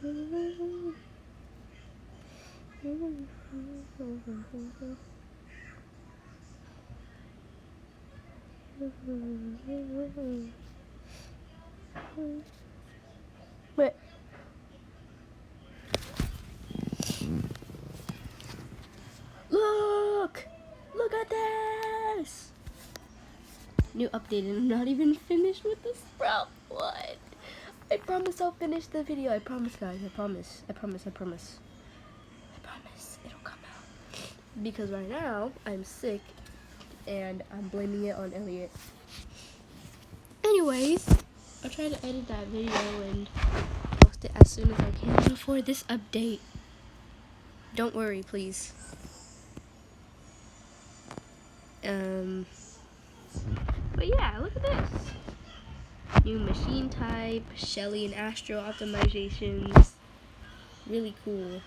Wait. Look at this! New update, and I'm not even finished with the sprout. What? I promise I'll finish the video. I promise, guys. I promise. I promise. It'll come out. Because right now, I'm sick, and I'm blaming it on Elliot. Anyways, I'll try to edit that video and post it as soon as I can before this update. Don't worry, please. But yeah, look at this. New machine type, Shelly and Astro optimizations. Really cool.